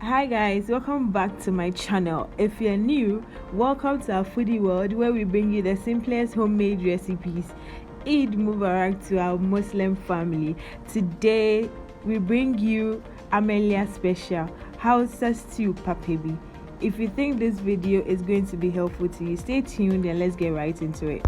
Hi guys, welcome back to my channel. If you're new, welcome to our foodie world where we bring you the simplest homemade recipes. Eid Mubarak to our Muslim family. Today we bring you Amelia special Hausa stew papebi. If you think this video is going to be helpful to you, stay tuned and let's get right into it.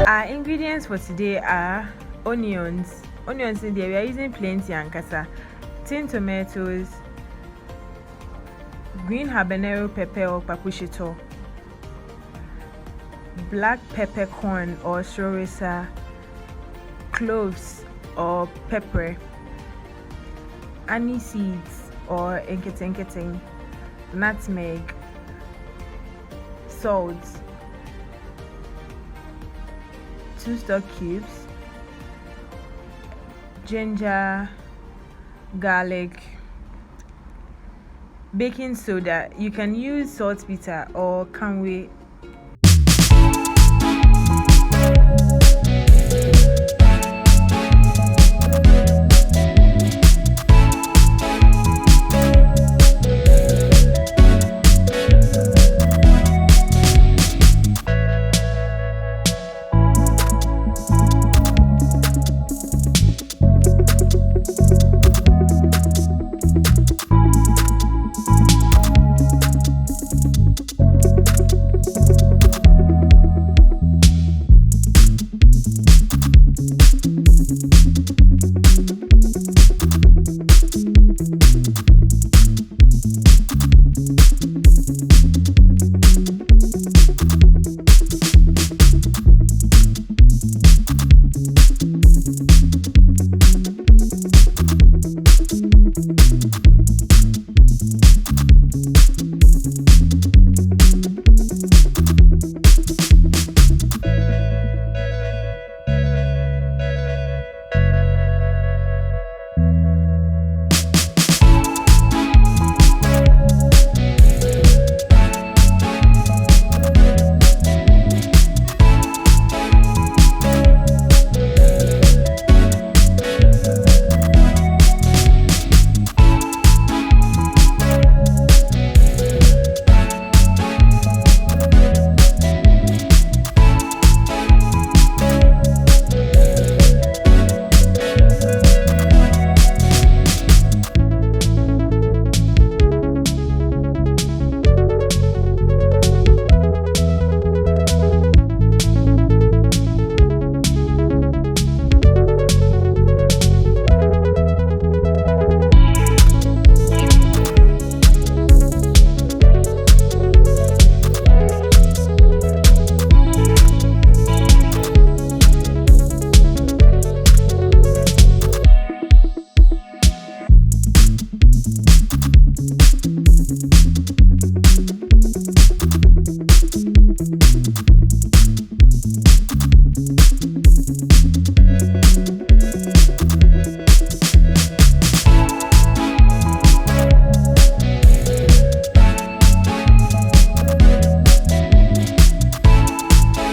Our ingredients for today are onions in there. We are using plenty ankasa, tin tomatoes, green habanero pepper or papushito, black peppercorn or shorisa, cloves or pepper, anise seeds or enketen, nutmeg, salt, 2 stock cubes, ginger, garlic, baking soda. You can use saltpeter or canwe.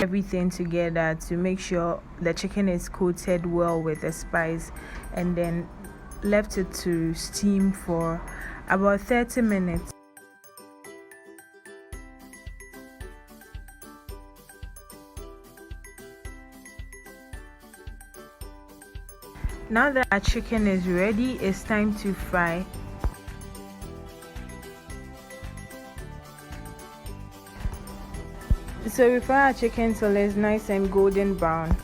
Everything together to make sure the chicken is coated well with the spice, and then left it to steam for about 30 minutes. Now that our chicken is ready, it's time to fry. So we fry our chicken till it's nice and golden brown.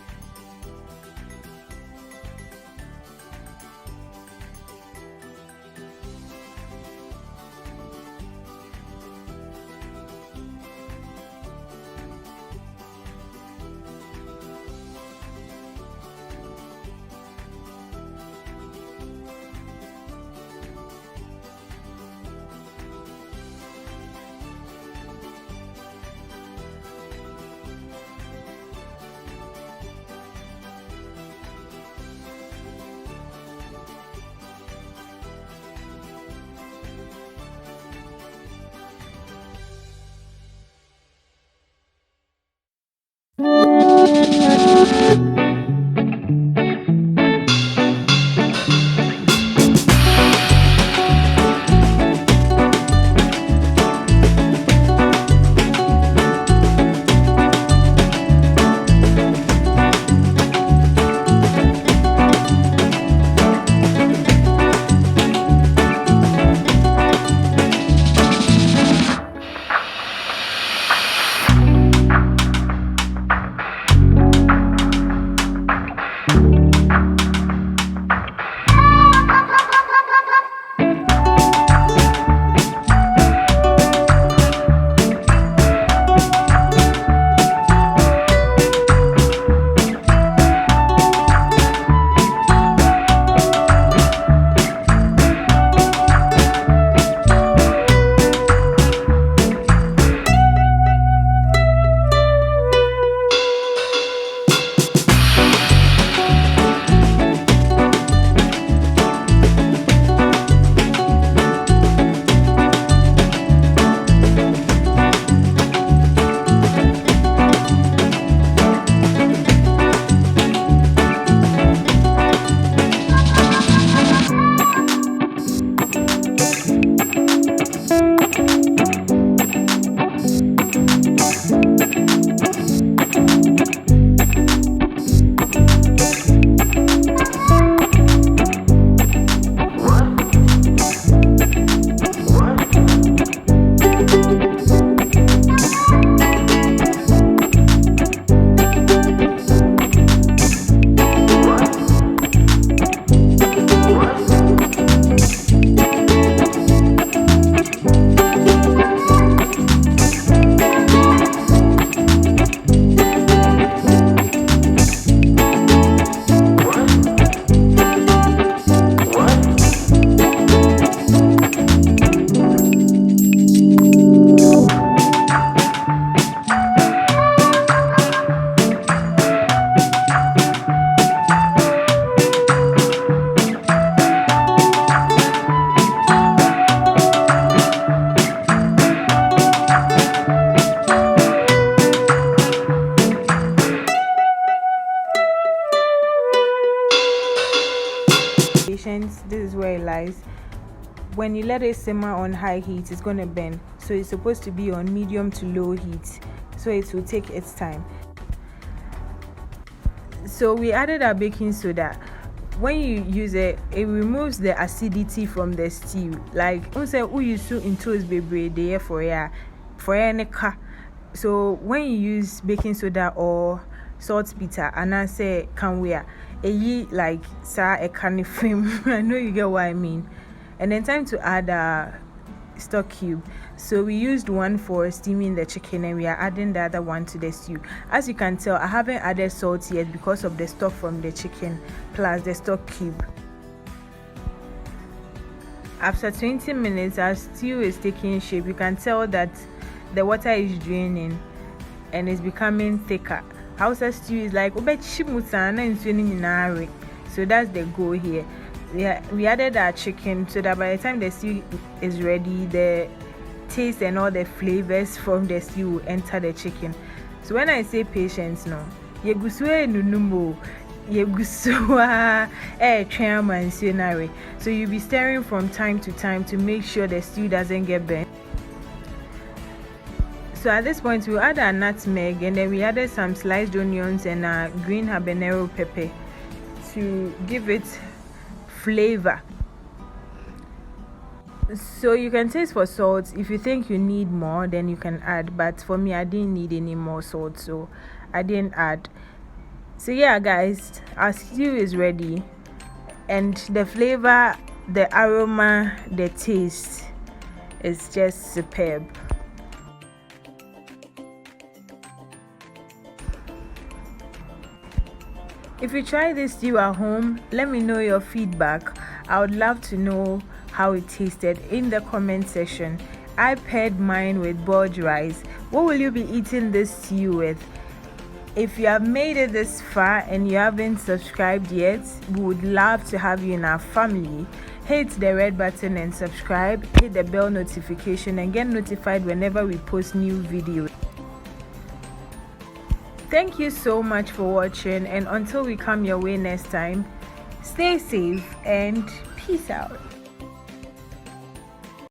This is where it lies. When you let it simmer on high heat, it's going to burn, so it's supposed to be on medium to low heat, so it will take its time. So we added our baking soda. When you use it, it removes the acidity from the stew. Like we use in toast baby there for any car. So when you use baking soda or saltpeter, and I say can we like a canny film. I know you get what I mean. And then time to add a stock cube. So we used one for steaming the chicken, and we are adding the other one to the stew. As you can tell, I haven't added salt yet because of the stock from the chicken plus the stock cube. After 20 minutes, our stew is taking shape. You can tell that the water is draining and it's becoming thicker. Hausa stew is like so that's the goal here. We added our chicken so that by the time the stew is ready, the taste and all the flavors from the stew will enter the chicken. So when I say patience, no, so you'll be stirring from time to time to make sure the stew doesn't get burnt. So at this point, we'll add our nutmeg, and then we added some sliced onions and a green habanero pepper to give it flavor. So you can taste for salt. If you think you need more, then you can add, but for me, I didn't need any more salt, so I didn't add. So yeah guys, our stew is ready, and the flavor, the aroma, the taste is just superb. If you try this stew at home, let me know your feedback. I would love to know how it tasted in the comment section. I paired mine with boiled rice. What will you be eating this stew with? If you have made it this far and you haven't subscribed yet, we would love to have you in our family. Hit the red button and subscribe. Hit the bell notification and get notified whenever we post new videos. Thank you so much for watching, and until we come your way next time, stay safe and peace out.